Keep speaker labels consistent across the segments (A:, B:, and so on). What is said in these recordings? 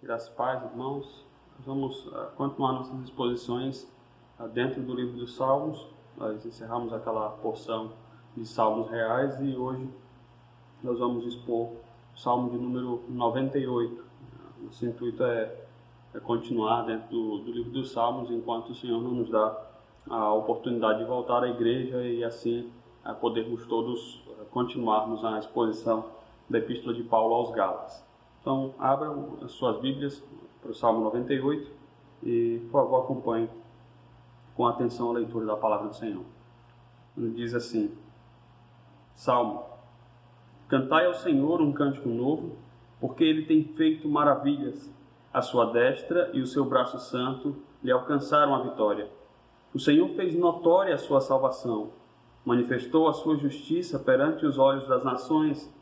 A: Graças a paz, irmãos. Nós vamos continuar nossas exposições dentro do livro dos Salmos. Nós encerramos aquela porção de Salmos reais e hoje nós vamos expor o Salmo de número 98. Nosso intuito é continuar dentro do livro dos Salmos enquanto o Senhor não nos dá a oportunidade de voltar à igreja e assim podermos todos continuarmos a exposição da Epístola de Paulo aos Gálatas. Então, abram as suas Bíblias para o Salmo 98 e, por favor, acompanhem com atenção a leitura da palavra do Senhor. Ele diz assim: Salmo: Cantai ao Senhor um cântico novo, porque Ele tem feito maravilhas. A sua destra e o seu braço santo lhe alcançaram a vitória. O Senhor fez notória a sua salvação, manifestou a sua justiça perante os olhos das nações.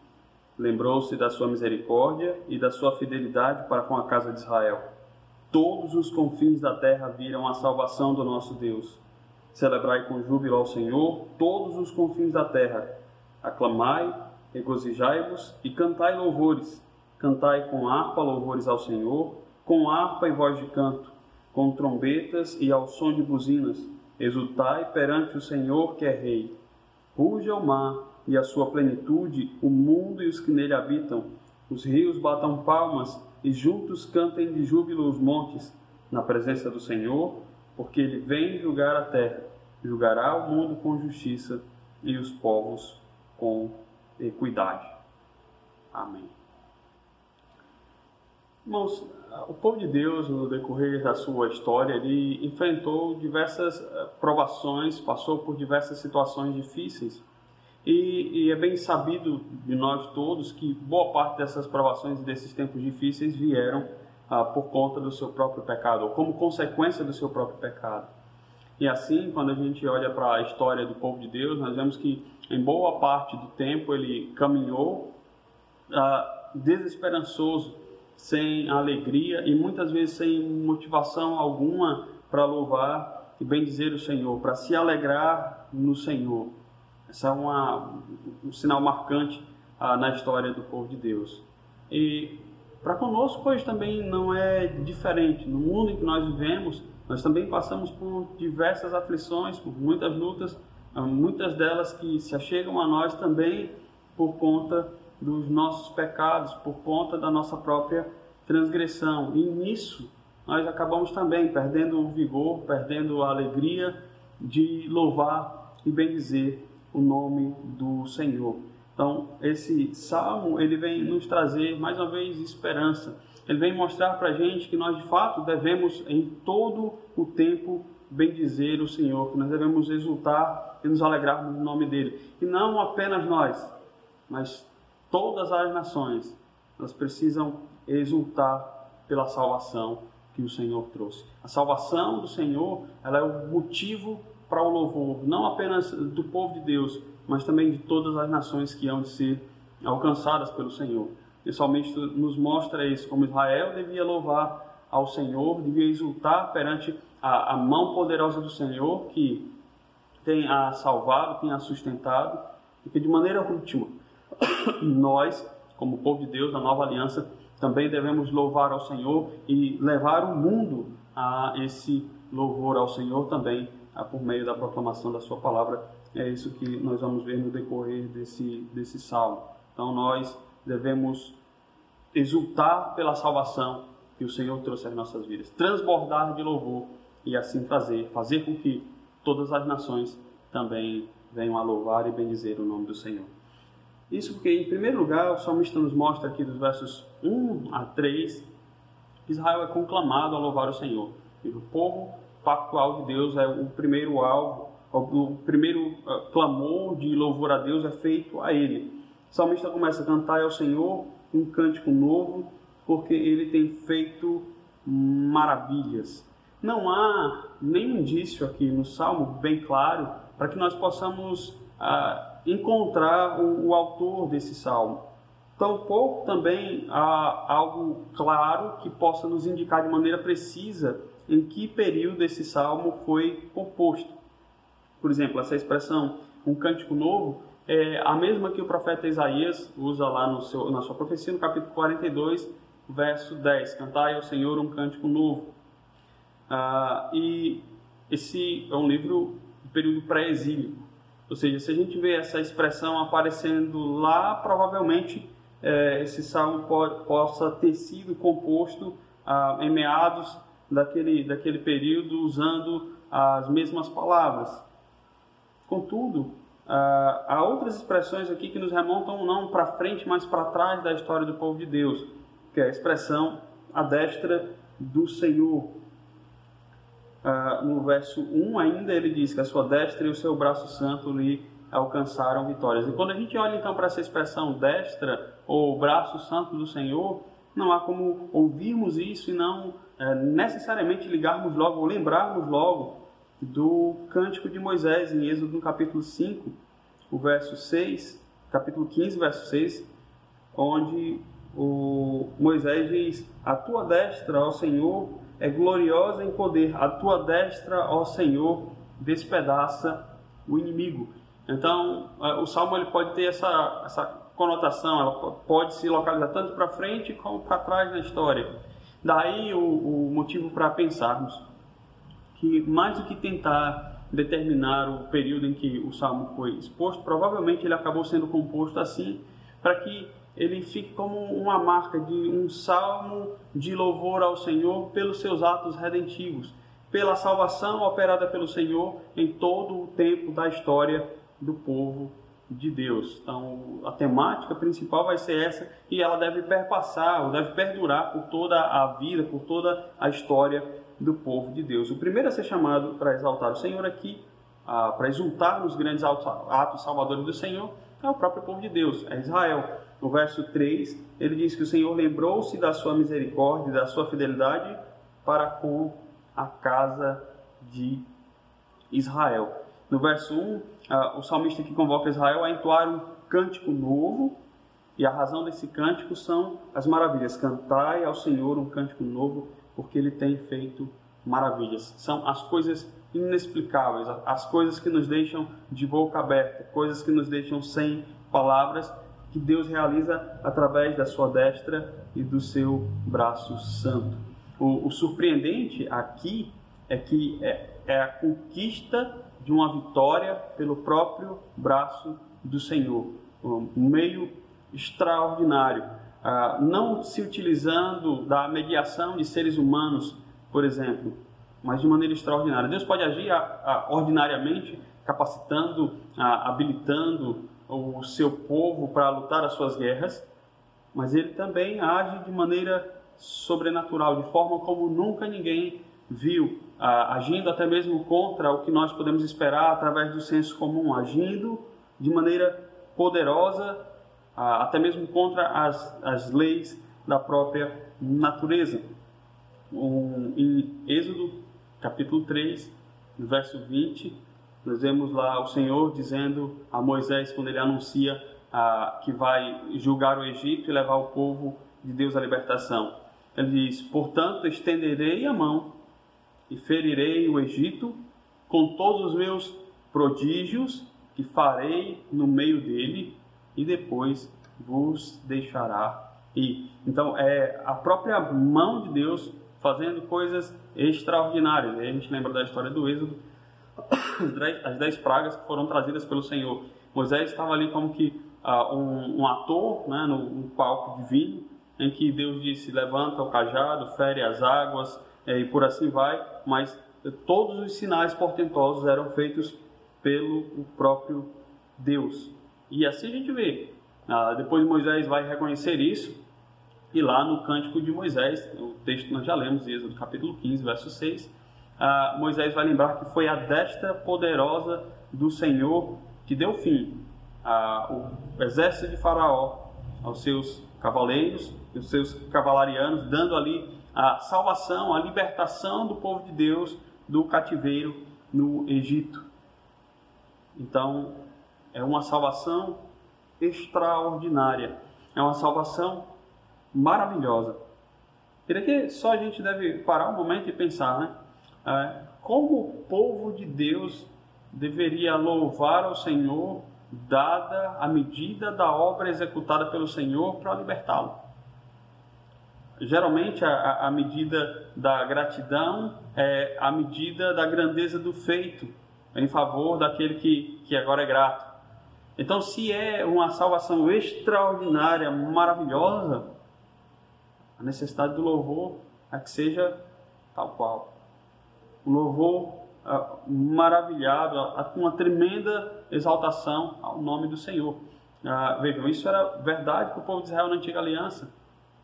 A: Lembrou-se da sua misericórdia e da sua fidelidade para com a casa de Israel. Todos os confins da terra viram a salvação do nosso Deus. Celebrai com júbilo ao Senhor todos os confins da terra. Aclamai, regozijai-vos e cantai louvores. Cantai com harpa louvores ao Senhor, com harpa e voz de canto, com trombetas e ao som de buzinas. Exultai perante o Senhor que é Rei. Ruja o mar e a sua plenitude, o mundo e os que nele habitam. Os rios batam palmas e juntos cantem de júbilo os montes, na presença do Senhor, porque Ele vem julgar a terra, julgará o mundo com justiça e os povos com equidade. Amém. Irmãos, o povo de Deus, no decorrer da sua história, ele enfrentou diversas provações, passou por diversas situações difíceis. E é bem sabido de nós todos que boa parte dessas provações e desses tempos difíceis vieram por conta do seu próprio pecado, ou como consequência do seu próprio pecado. E assim, quando a gente olha para a história do povo de Deus, nós vemos que em boa parte do tempo ele caminhou desesperançoso, sem alegria e muitas vezes sem motivação alguma para louvar e bendizer o Senhor, para se alegrar no Senhor. Esse é um sinal marcante na história do povo de Deus. E para conosco hoje também não é diferente. No mundo em que nós vivemos, nós também passamos por diversas aflições, por muitas lutas, muitas delas que se achegam a nós também por conta dos nossos pecados, por conta da nossa própria transgressão. E nisso nós acabamos também perdendo o vigor, perdendo a alegria de louvar e bendizer o nome do Senhor. Então, esse salmo, ele vem nos trazer, mais uma vez, esperança. Ele vem mostrar para a gente que nós, de fato, devemos, em todo o tempo, bendizer o Senhor, que nós devemos exultar e nos alegrarmos no nome dEle. E não apenas nós, mas todas as nações, elas precisam exultar pela salvação que o Senhor trouxe. A salvação do Senhor, ela é o motivo para o louvor, não apenas do povo de Deus, mas também de todas as nações que hão de ser alcançadas pelo Senhor. E somente nos mostra isso, como Israel devia louvar ao Senhor, devia exultar perante a mão poderosa do Senhor, que tem a salvado, tem a sustentado, e que de maneira última, nós, como povo de Deus, da nova aliança, também devemos louvar ao Senhor e levar o mundo a esse louvor ao Senhor também, por meio da proclamação da sua palavra. É isso que nós vamos ver no decorrer desse salmo. Então nós devemos exultar pela salvação que o Senhor trouxe às nossas vidas, transbordar de louvor e assim fazer com que todas as nações também venham a louvar e bendizer o nome do Senhor. Isso porque, em primeiro lugar, o salmista nos mostra aqui dos versos 1 a 3 que Israel é conclamado a louvar o Senhor. E o povo pactual de Deus é o primeiro alvo, o primeiro clamor de louvor a Deus é feito a Ele. O salmista começa a cantar ao Senhor um cântico novo, porque Ele tem feito maravilhas. Não há nenhum indício aqui no Salmo bem claro para que nós possamos encontrar o autor desse Salmo. Tampouco também há algo claro que possa nos indicar de maneira precisa em que período esse salmo foi composto. Por exemplo, essa expressão, um cântico novo, é a mesma que o profeta Isaías usa lá na sua profecia, no capítulo 42, verso 10, cantai ao Senhor um cântico novo. E esse é um livro do período pré-exílico, ou seja, se a gente vê essa expressão aparecendo lá, provavelmente esse salmo possa ter sido composto em meados daquele período, usando as mesmas palavras. Contudo, há outras expressões aqui que nos remontam não para frente, mas para trás da história do povo de Deus, que é a expressão a destra do Senhor. No verso 1 ainda ele diz que a sua destra e o seu braço santo lhe alcançaram vitórias. E quando a gente olha então para essa expressão destra ou braço santo do Senhor, não há como ouvirmos isso e não necessariamente ligarmos logo ou lembrarmos logo do cântico de Moisés em Êxodo no capítulo 5, o verso 6, capítulo 15, verso 6, onde Moisés diz: a tua destra, ó Senhor, é gloriosa em poder, a tua destra, ó Senhor, despedaça o inimigo. Então, o salmo ele pode ter essa conotação, ela pode se localizar tanto para frente como para trás na história. Daí o motivo para pensarmos que, mais do que tentar determinar o período em que o salmo foi exposto, provavelmente ele acabou sendo composto assim, para que ele fique como uma marca de um salmo de louvor ao Senhor pelos seus atos redentivos, pela salvação operada pelo Senhor em todo o tempo da história do povo de Deus. Então, a temática principal vai ser essa, e ela deve perpassar, ou deve perdurar por toda a vida, por toda a história do povo de Deus. O primeiro a ser chamado para exaltar o Senhor aqui, para exultar nos grandes atos salvadores do Senhor, é o próprio povo de Deus, é Israel. No verso 3, ele diz que o Senhor lembrou-se da sua misericórdia e da sua fidelidade para com a casa de Israel. No verso 1, o salmista que convoca Israel a entoar um cântico novo, e a razão desse cântico são as maravilhas. Cantai ao Senhor um cântico novo, porque Ele tem feito maravilhas. São as coisas inexplicáveis, as coisas que nos deixam de boca aberta, coisas que nos deixam sem palavras, que Deus realiza através da sua destra e do seu braço santo. O surpreendente aqui é que é a conquista de uma vitória pelo próprio braço do Senhor, um meio extraordinário, não se utilizando da mediação de seres humanos, por exemplo, mas de maneira extraordinária. Deus pode agir ordinariamente, capacitando, habilitando o seu povo para lutar as suas guerras, mas Ele também age de maneira sobrenatural, de forma como nunca ninguém viu, agindo até mesmo contra o que nós podemos esperar através do senso comum, agindo de maneira poderosa, até mesmo contra as leis da própria natureza. Em Êxodo capítulo 3, no verso 20, nós vemos lá o Senhor dizendo a Moisés, quando ele anuncia que vai julgar o Egito e levar o povo de Deus à libertação. Ele diz: portanto, estenderei a mão e ferirei o Egito com todos os meus prodígios que farei no meio dele, e depois vos deixará ir. Então, é a própria mão de Deus fazendo coisas extraordinárias. Aí a gente lembra da história do Êxodo, as 10 pragas que foram trazidas pelo Senhor. Moisés estava ali como que um ator, né, no palco divino, em que Deus disse: levanta o cajado, fere as águas, e por assim vai, mas todos os sinais portentosos eram feitos pelo próprio Deus. E assim a gente vê. Depois Moisés vai reconhecer isso, e lá no Cântico de Moisés, o texto que nós já lemos, Êxodo capítulo 15, verso 6, Moisés vai lembrar que foi a destra poderosa do Senhor que deu fim ao exército de Faraó, aos seus cavaleiros e os seus cavalarianos, dando ali a salvação, a libertação do povo de Deus do cativeiro no Egito. Então, é uma salvação extraordinária, é uma salvação maravilhosa. Queria que só a gente deve parar um momento e pensar, né? Como o povo de Deus deveria louvar ao Senhor, dada a medida da obra executada pelo Senhor para libertá-lo. geralmente a medida da gratidão é a medida da grandeza do feito em favor daquele que agora é grato. Então, se é uma salvação extraordinária, maravilhosa, a necessidade do louvor é que seja tal qual. O louvor maravilhado, uma tremenda exaltação ao nome do Senhor. Vejam, isso era verdade para o povo de Israel na antiga aliança.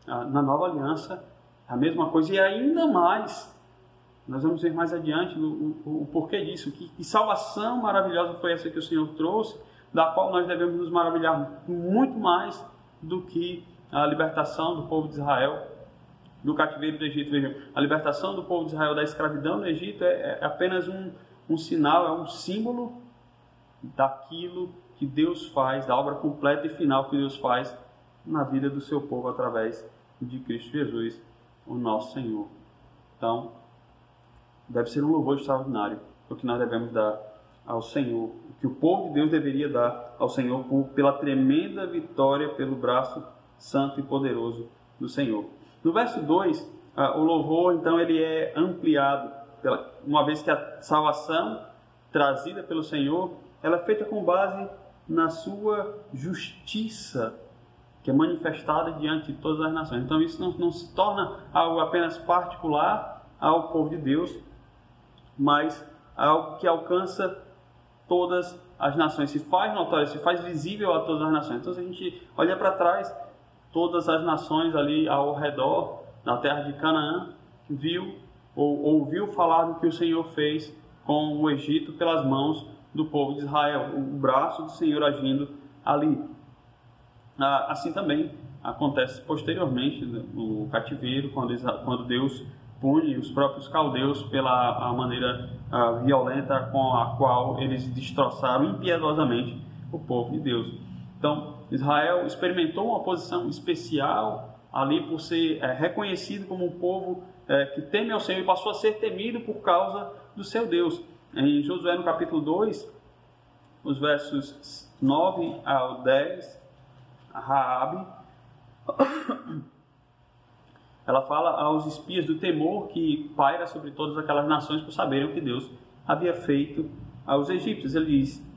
A: Na nova aliança, a mesma coisa, e ainda mais. Nós vamos ver mais adiante o porquê disso. Que salvação maravilhosa foi essa que o Senhor trouxe, da qual nós devemos nos maravilhar muito mais do que a libertação do povo de Israel do cativeiro do Egito. Vejam, a libertação do povo de Israel da escravidão no Egito é apenas um sinal, é um símbolo daquilo que Deus faz, da obra completa e final que Deus faz na vida do seu povo através de Cristo Jesus, o nosso Senhor. Então, deve ser um louvor extraordinário, o que nós devemos dar ao Senhor, o que o povo de Deus deveria dar ao Senhor pela tremenda vitória pelo braço santo e poderoso do Senhor. No verso 2, o louvor, então, ele é ampliado, uma vez que a salvação trazida pelo Senhor, ela é feita com base na sua justiça, que é manifestada diante de todas as nações. Então, isso não se torna algo apenas particular ao povo de Deus, mas algo que alcança todas as nações, se faz notório, se faz visível a todas as nações. Então, se a gente olha para trás, todas as nações ali ao redor, na terra de Canaã, viu ou ouviu falar do que o Senhor fez com o Egito pelas mãos do povo de Israel, o braço do Senhor agindo ali. Assim também acontece posteriormente no cativeiro, quando Deus pune os próprios caldeus pela maneira violenta com a qual eles destroçaram impiedosamente o povo de Deus. Então, Israel experimentou uma posição especial ali por ser reconhecido como um povo que teme ao Senhor e passou a ser temido por causa do seu Deus. Em Josué, no capítulo 2, os versos 9 ao 10, a Raabe, ela fala aos espias do temor que paira sobre todas aquelas nações por saberem o que Deus havia feito aos egípcios. Ele diz,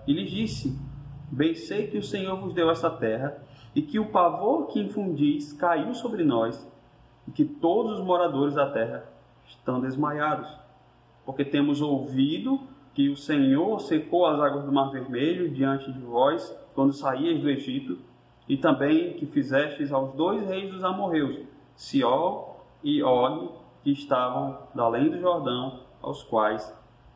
A: e lhes disse: bem sei que o Senhor vos deu essa terra, e que o pavor que infundis caiu sobre nós, e que todos os moradores da terra estão desmaiados, porque temos ouvido que o Senhor secou as águas do Mar Vermelho diante de vós, quando saíeis do Egito, e também que fizestes aos 2 reis dos amorreus, Siol e Og, que estavam da além do Jordão, aos quais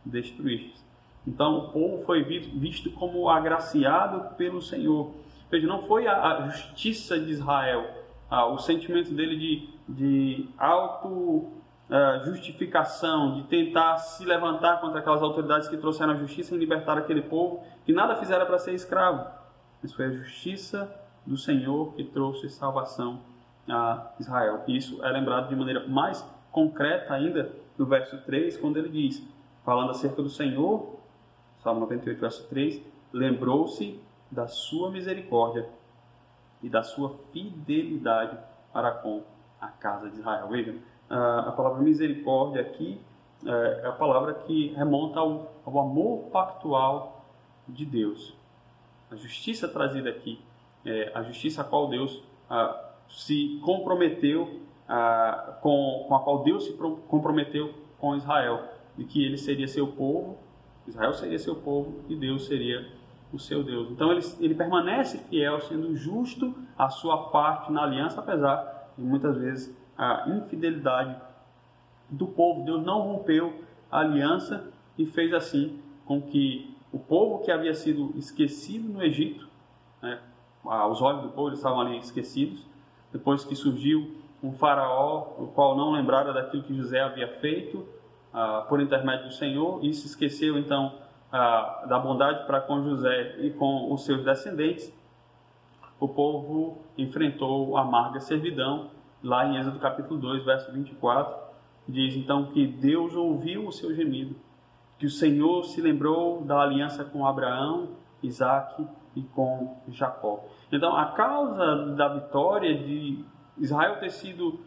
A: destruístes. Então o povo foi visto como agraciado pelo Senhor. Veja, não foi a justiça de Israel, o sentimento dele de auto-justificação, de tentar se levantar contra aquelas autoridades que trouxeram a justiça e libertar aquele povo, que nada fizeram para ser escravo. Mas foi a justiça do Senhor que trouxe salvação a Israel. E isso é lembrado de maneira mais concreta ainda no verso 3, quando ele diz, falando acerca do Senhor, Salmo 98, verso 3, lembrou-se da sua misericórdia e da sua fidelidade para com a casa de Israel. Vejam, a palavra misericórdia aqui é a palavra que remonta ao amor pactual de Deus. A justiça trazida aqui, a justiça a qual Deus se comprometeu, com a qual Deus se comprometeu com Israel, de que ele seria seu povo, Israel seria seu povo e Deus seria o seu Deus. Então ele permanece fiel, sendo justo a sua parte na aliança, apesar de muitas vezes a infidelidade do povo. Deus não rompeu a aliança e fez assim com que o povo que havia sido esquecido no Egito, aos olhos do povo eles estavam ali esquecidos, depois que surgiu um faraó, o qual não lembrara daquilo que José havia feito por intermédio do Senhor, e se esqueceu então da bondade para com José e com os seus descendentes. O povo enfrentou a amarga servidão. Lá em Êxodo capítulo 2, verso 24, diz então que Deus ouviu o seu gemido, que o Senhor se lembrou da aliança com Abraão, Isaque e com Jacó. Então, a causa da vitória de Israel ter sido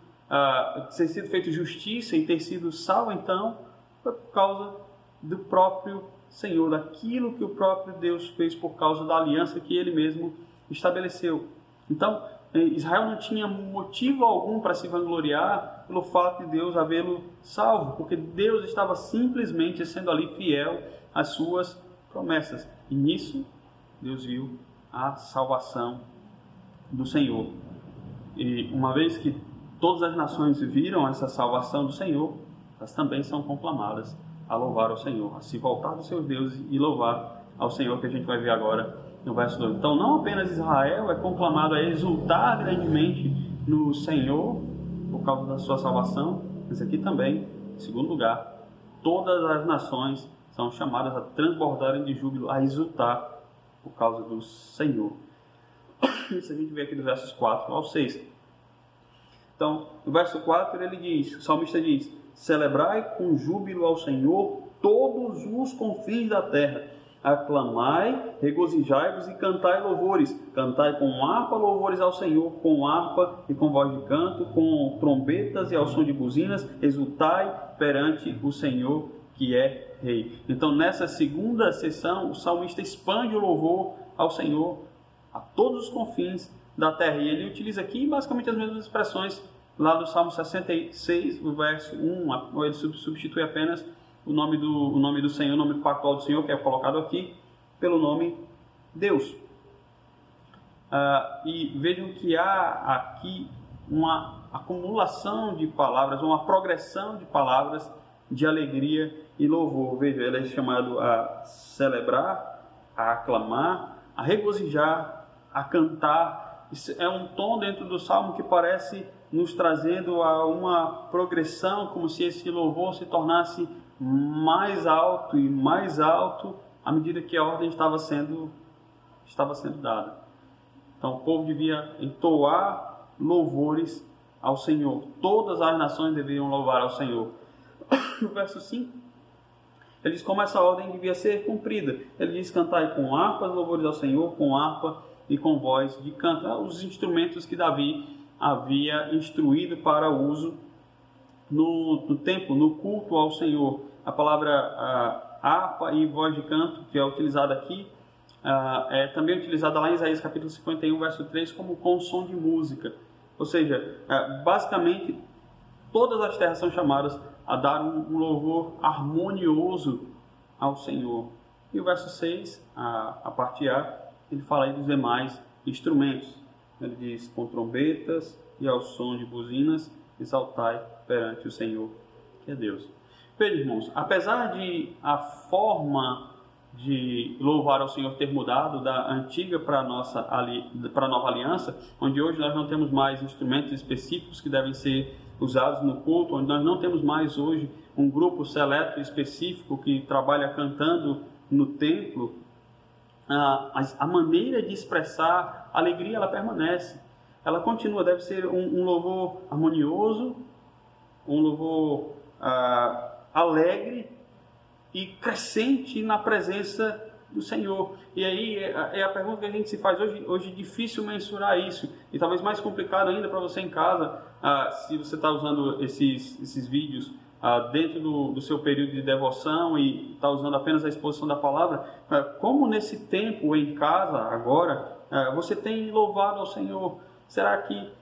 A: feito justiça e ter sido salvo, então, foi por causa do próprio Senhor, daquilo que o próprio Deus fez por causa da aliança que Ele mesmo estabeleceu. Então, Israel não tinha motivo algum para se vangloriar pelo fato de Deus havê-lo salvo, porque Deus estava simplesmente sendo ali fiel às suas promessas. E nisso, Deus viu a salvação do Senhor. E uma vez que todas as nações viram essa salvação do Senhor, elas também são conclamadas a louvar ao Senhor, a se voltar dos seus deuses e louvar ao Senhor, que a gente vai ver agora no verso 2. Então, não apenas Israel é conclamado a exultar grandemente no Senhor por causa da sua salvação, mas aqui também, em segundo lugar, todas as nações são chamadas a transbordarem de júbilo, a exultar por causa do Senhor. Isso a gente vê aqui dos versos 4 ao 6. Então, no verso 4 ele diz, o salmista diz: celebrai com júbilo ao Senhor todos os confins da terra. Aclamai, regozijai-vos e cantai louvores. Cantai com harpa louvores ao Senhor, com harpa e com voz de canto, com trombetas e ao som de buzinas. Exultai perante o Senhor, que é Rei. Então, nessa segunda sessão, o salmista expande o louvor ao Senhor a todos os confins da terra. E ele utiliza aqui basicamente as mesmas expressões lá do Salmo 66, o verso 1. Ele substitui apenas o nome do Senhor, o nome pactual do Senhor, que é colocado aqui, pelo nome Deus. E vejam que há aqui uma acumulação de palavras, uma progressão de palavras de alegria e louvor. Veja, ele é chamado a celebrar, a aclamar, a regozijar, a cantar. Isso é um tom dentro do Salmo que parece nos trazendo a uma progressão, como se esse louvor se tornasse mais alto e mais alto à medida que a ordem estava sendo dada. Então o povo devia entoar louvores ao Senhor. Todas as nações deveriam louvar ao Senhor. No verso 5, ele diz como essa ordem devia ser cumprida. Ele diz: cantai com harpas louvores ao Senhor, com harpa e com voz de canto. Os instrumentos que Davi havia instruído para uso no templo, no culto ao Senhor. A palavra harpa e voz de canto, que é utilizada aqui, é também utilizada lá em Isaías capítulo 51, verso 3, como com som de música. Ou seja, basicamente, todas as terras são chamadas a dar um louvor harmonioso ao Senhor. E o verso 6, a parte A, ele fala aí dos demais instrumentos. Ele diz: com trombetas e ao som de buzinas, exaltai perante o Senhor, que é Deus. Veja, irmãos, apesar de a forma de louvar ao Senhor ter mudado da antiga para a nova aliança, onde hoje nós não temos mais instrumentos específicos que devem ser usados no culto, onde nós não temos mais hoje um grupo seleto específico que trabalha cantando no templo, a maneira de expressar alegria, ela permanece. Ela continua, deve ser um louvor harmonioso, um louvor alegre e crescente na presença do Senhor. E aí é a pergunta que a gente se faz hoje. Hoje é difícil mensurar isso, e talvez mais complicado ainda para você em casa, se você está usando esses vídeos dentro do seu período de devoção e está usando apenas a exposição da palavra. Como nesse tempo em casa agora você tem louvado ao Senhor? Será que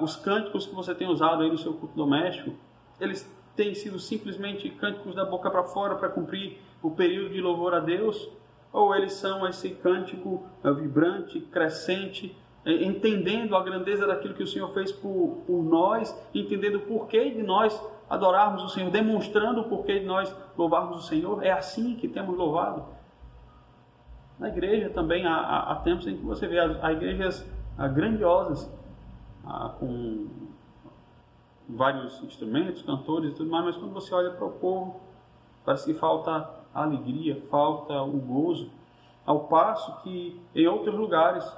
A: os cânticos que você tem usado aí no seu culto doméstico, eles têm sido simplesmente cânticos da boca para fora para cumprir o período de louvor a Deus? Ou eles são esse cântico vibrante, crescente, entendendo a grandeza daquilo que o Senhor fez por nós, entendendo o porquê de nós adorarmos o Senhor, demonstrando o porquê de nós louvarmos o Senhor? É assim que temos louvado? Na igreja também há tempos em que você vê as igrejas grandiosas, com vários instrumentos, cantores e tudo mais, mas quando você olha para o povo, parece que falta a alegria, falta o gozo, ao passo que em outros lugares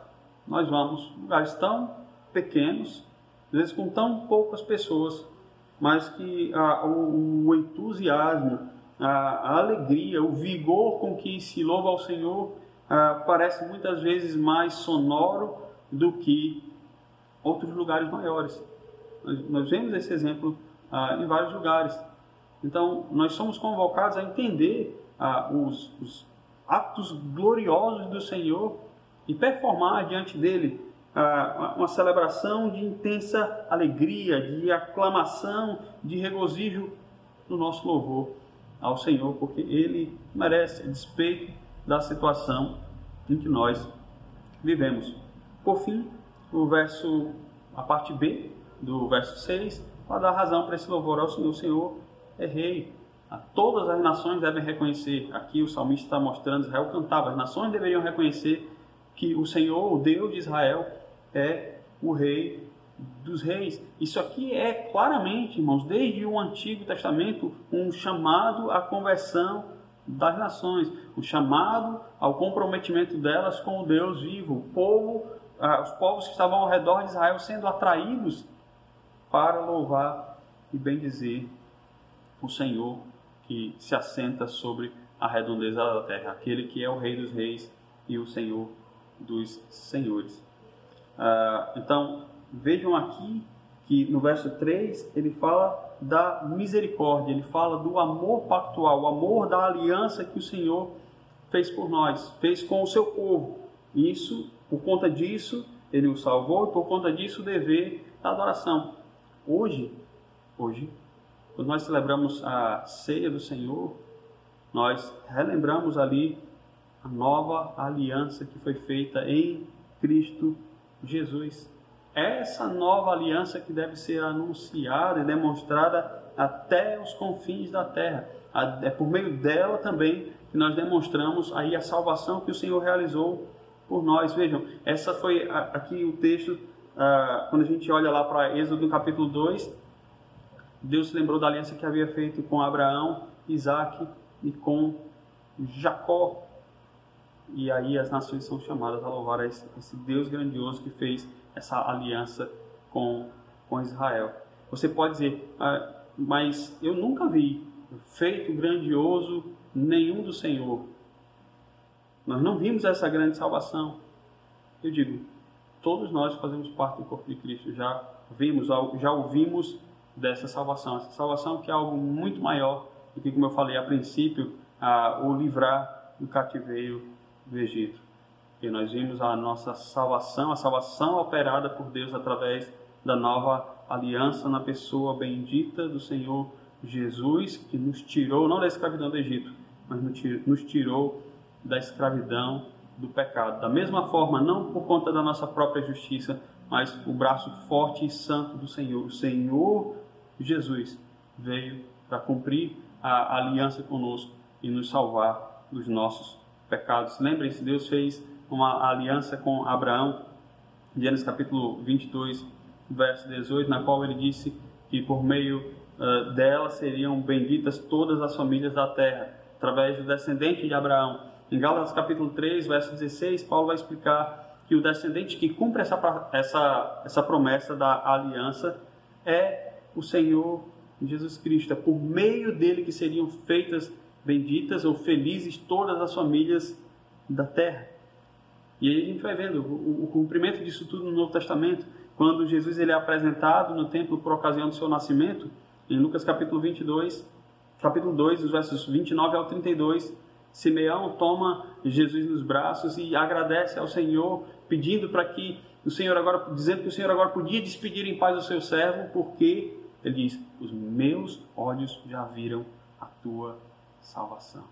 A: nós vamos, lugares tão pequenos, às vezes com tão poucas pessoas, mas que o entusiasmo, a alegria, o vigor com que se louva ao Senhor parece muitas vezes mais sonoro do que outros lugares maiores. Nós vemos esse exemplo em vários lugares. Então, nós somos convocados a entender os atos gloriosos do Senhor e performar diante dele uma celebração de intensa alegria, de aclamação, de regozijo no nosso louvor ao Senhor, porque Ele merece, a despeito da situação em que nós vivemos. Por fim, a parte B do verso 6, para dar razão para esse louvor ao Senhor. O Senhor é Rei. Todas as nações devem reconhecer. Aqui o salmista está mostrando, Israel cantava, as nações deveriam reconhecer que o Senhor, o Deus de Israel, é o Rei dos Reis. Isso aqui é claramente, irmãos, desde o Antigo Testamento, um chamado à conversão das nações, o chamado ao comprometimento delas com o Deus vivo. Os povos que estavam ao redor de Israel sendo atraídos para louvar e bendizer o Senhor que se assenta sobre a redondeza da terra, aquele que é o Rei dos Reis e o Senhor dos Senhores. Então, vejam aqui que no verso 3 ele fala da misericórdia, ele fala do amor pactual, o amor da aliança que o Senhor fez por nós, fez com o seu povo. Isso, por conta disso, ele o salvou e por conta disso o dever da adoração. Hoje, quando nós celebramos a ceia do Senhor, nós relembramos ali a nova aliança que foi feita em Cristo Jesus. Essa nova aliança que deve ser anunciada e demonstrada até os confins da terra. É por meio dela também que nós demonstramos aí a salvação que o Senhor realizou por nós. Vejam, essa foi aqui o texto, quando a gente olha lá para Êxodo capítulo 2, Deus se lembrou da aliança que havia feito com Abraão, Isaque e com Jacó. E aí as nações são chamadas a louvar esse Deus grandioso que fez essa aliança com Israel. Você pode dizer, mas eu nunca vi feito grandioso nenhum do Senhor. Nós não vimos essa grande salvação. Eu digo, todos nós fazemos parte do corpo de Cristo, já ouvimos dessa salvação. Essa salvação que é algo muito maior do que, como eu falei a princípio, o livrar do cativeiro do Egito. E nós vimos a nossa salvação, a salvação operada por Deus através da nova aliança na pessoa bendita do Senhor Jesus, que nos tirou, não da escravidão do Egito, mas nos tirou da escravidão do pecado. Da mesma forma, não por conta da nossa própria justiça, mas o braço forte e santo do Senhor. O Senhor Jesus veio para cumprir a aliança conosco e nos salvar dos nossos pecados. Lembrem-se, Deus fez uma aliança com Abraão, Gênesis capítulo 22, verso 18, na qual ele disse que por meio dela seriam benditas todas as famílias da terra, através do descendente de Abraão. Em Gálatas capítulo 3, verso 16, Paulo vai explicar que o descendente que cumpre essa promessa da aliança é o Senhor Jesus Cristo. É por meio dele que seriam feitas benditas ou felizes todas as famílias da terra. E aí a gente vai vendo o cumprimento disso tudo no Novo Testamento, quando Jesus ele é apresentado no templo por ocasião do seu nascimento, em Lucas capítulo 2, dos versos 29 ao 32, Simeão toma Jesus nos braços e agradece ao Senhor, pedindo para que o Senhor agora, dizendo que o Senhor agora podia despedir em paz o seu servo, porque ele diz: os meus olhos já viram a tua salvação.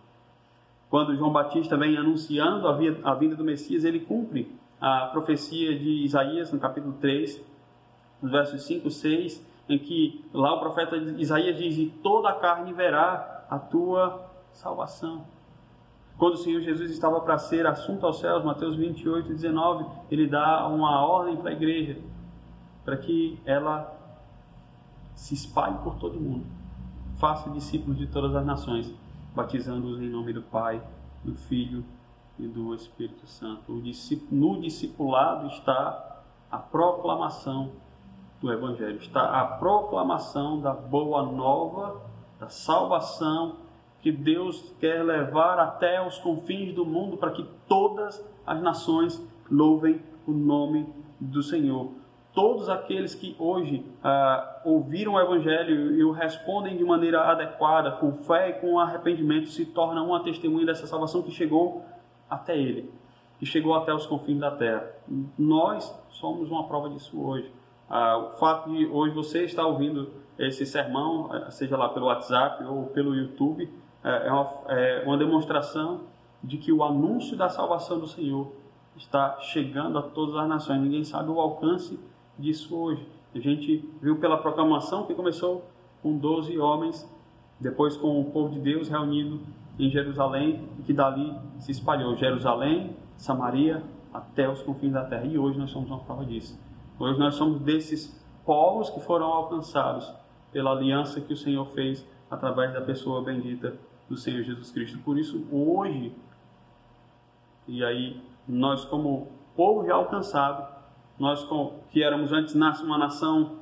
A: Quando João Batista vem anunciando a vinda do Messias, ele cumpre a profecia de Isaías, no capítulo 3, nos versos 5 e 6, em que lá o profeta Isaías diz: e toda a carne verá a tua salvação. Quando o Senhor Jesus estava para ser assunto aos céus, Mateus 28, 19, ele dá uma ordem para a igreja, para que ela se espalhe por todo mundo. Faça discípulos de todas as nações, batizando-os em nome do Pai, do Filho e do Espírito Santo. No discipulado está a proclamação do Evangelho, está a proclamação da boa nova, da salvação que Deus quer levar até os confins do mundo, para que todas as nações louvem o nome do Senhor. todos aqueles que hoje ouviram o Evangelho e o respondem de maneira adequada, com fé e com arrependimento, se tornam uma testemunha dessa salvação que chegou até ele, que chegou até os confins da terra. Nós somos uma prova disso hoje. O fato de hoje você estar ouvindo esse sermão, seja lá pelo WhatsApp ou pelo YouTube, é uma demonstração de que o anúncio da salvação do Senhor está chegando a todas as nações. Ninguém sabe o alcance disso hoje. A gente viu pela proclamação que começou com 12 homens, depois com o povo de Deus reunido em Jerusalém, e que dali se espalhou Jerusalém, Samaria, até os confins da terra. E hoje nós somos uma prova disso. Hoje nós somos desses povos que foram alcançados pela aliança que o Senhor fez através da pessoa bendita do Senhor Jesus Cristo. Por isso, hoje, e aí nós como povo já alcançado, nós que éramos antes uma nação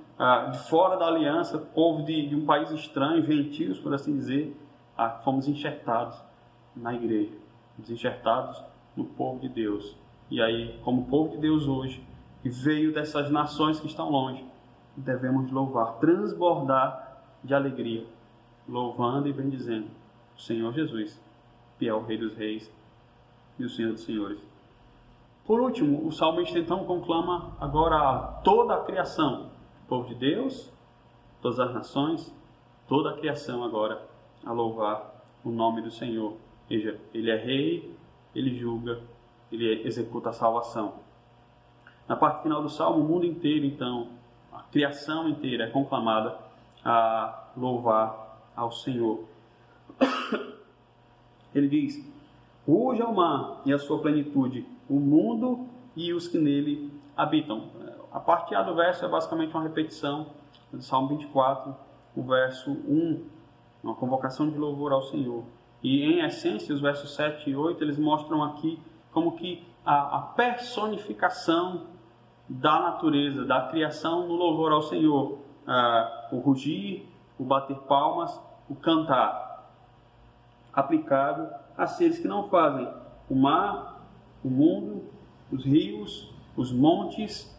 A: de fora da aliança, povo de um país estranho, gentios, por assim dizer, fomos enxertados na igreja, fomos enxertados no povo de Deus. E aí, como povo de Deus hoje, que veio dessas nações que estão longe, devemos louvar, transbordar de alegria, louvando e bendizendo o Senhor Jesus, que é o Rei dos Reis e o Senhor dos Senhores. Por último, o salmista então conclama agora toda a criação, o povo de Deus, todas as nações, toda a criação agora a louvar o nome do Senhor. Ou seja, Ele é Rei, Ele julga, Ele executa a salvação. Na parte final do Salmo, o mundo inteiro, então, a criação inteira é conclamada a louvar ao Senhor. Ele diz: ruja o mar e a sua plenitude, o mundo e os que nele habitam. A parte A do verso é basicamente uma repetição do Salmo 24, o verso 1, uma convocação de louvor ao Senhor. E, em essência, os versos 7 e 8, eles mostram aqui como que a personificação da natureza, da criação no louvor ao Senhor. O rugir, o bater palmas, o cantar, aplicado a seres que não fazem. O mar, o mundo, os rios, os montes,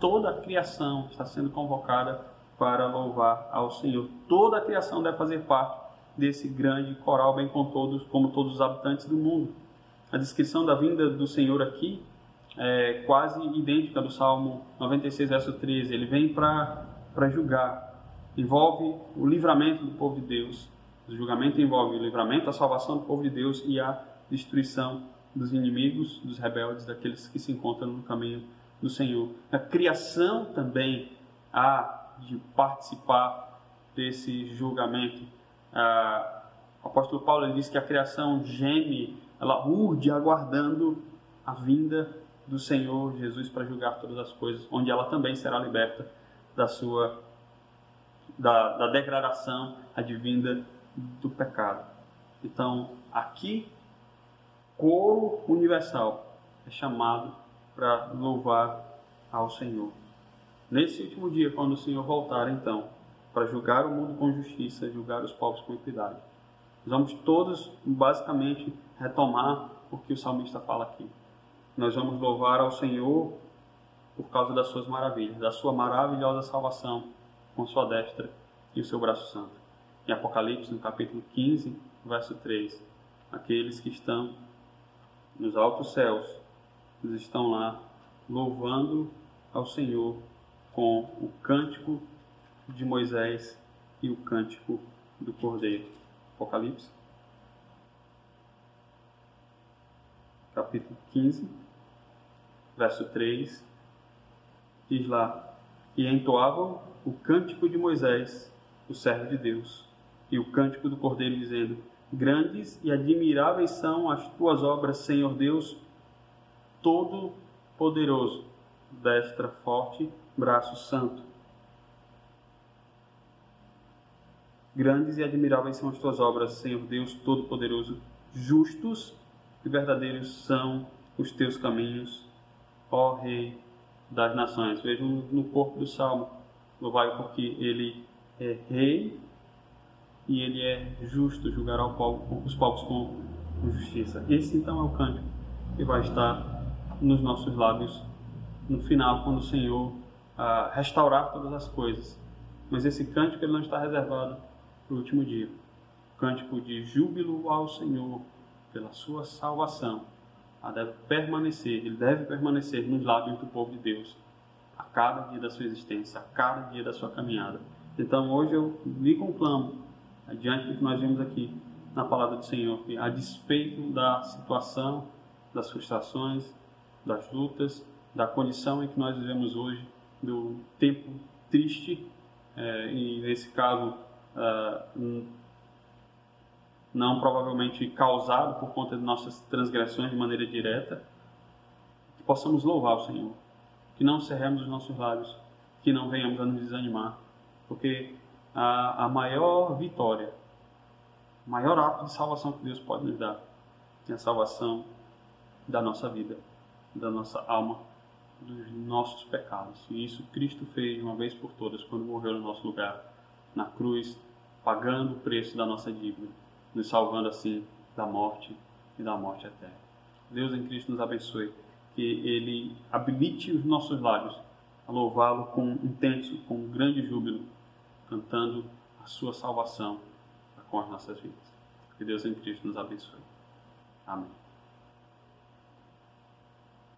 A: toda a criação está sendo convocada para louvar ao Senhor. Toda a criação deve fazer parte desse grande coral, bem como todos os habitantes do mundo. A descrição da vinda do Senhor aqui é quase idêntica do Salmo 96, verso 13. Ele vem para julgar. Envolve o livramento do povo de Deus. O julgamento envolve o livramento, a salvação do povo de Deus e a destruição dos inimigos, dos rebeldes, daqueles que se encontram no caminho do Senhor. A criação também há de participar desse julgamento. O apóstolo Paulo ele diz que a criação geme, ela urde aguardando a vinda do Senhor Jesus para julgar todas as coisas, onde ela também será liberta da degradação advinda do pecado. Então, aqui, coro universal é chamado para louvar ao Senhor. Nesse último dia, quando o Senhor voltar, então, para julgar o mundo com justiça, julgar os povos com equidade, nós vamos todos, basicamente, retomar o que o salmista fala aqui. Nós vamos louvar ao Senhor por causa das suas maravilhas, da sua maravilhosa salvação com sua destra e o seu braço santo. Em Apocalipse, no capítulo 15, verso 3, aqueles que estão nos altos céus, eles estão lá louvando ao Senhor com o cântico de Moisés e o cântico do Cordeiro. Apocalipse, capítulo 15, verso 3, diz lá: e entoavam o cântico de Moisés, o servo de Deus, e o cântico do Cordeiro, dizendo: grandes e admiráveis são as tuas obras, Senhor Deus Todo-Poderoso, destra forte, braço santo. Grandes e admiráveis são as tuas obras, Senhor Deus Todo-Poderoso. Justos e verdadeiros são os teus caminhos, ó Rei das nações. Vejam no corpo do Salmo. Louvai porque Ele é Rei e Ele é justo, julgará os povos com justiça. Esse então é o cântico que vai estar nos nossos lábios no final, quando o Senhor restaurar todas as coisas. Mas esse cântico ele não está reservado para o último dia. O cântico de júbilo ao Senhor pela sua salvação ele deve permanecer nos lábios do povo de Deus a cada dia da sua existência, a cada dia da sua caminhada. Então hoje eu lhe conclamo, diante do que nós vimos aqui na palavra do Senhor, que a despeito da situação, das frustrações, das lutas, da condição em que nós vivemos hoje, do tempo triste, e nesse caso não provavelmente causado por conta de nossas transgressões de maneira direta, que possamos louvar o Senhor, que não cerremos os nossos lábios, que não venhamos a nos desanimar, porque a maior vitória, o maior ato de salvação que Deus pode nos dar é a salvação da nossa vida, da nossa alma, dos nossos pecados. E isso Cristo fez de uma vez por todas quando morreu no nosso lugar, na cruz, pagando o preço da nossa dívida, nos salvando assim da morte e da morte eterna. Deus em Cristo nos abençoe, que Ele habilite os nossos lábios a louvá-lo com intenso, com grande júbilo, cantando a sua salvação com as nossas vidas. Que Deus em Cristo nos abençoe. Amém.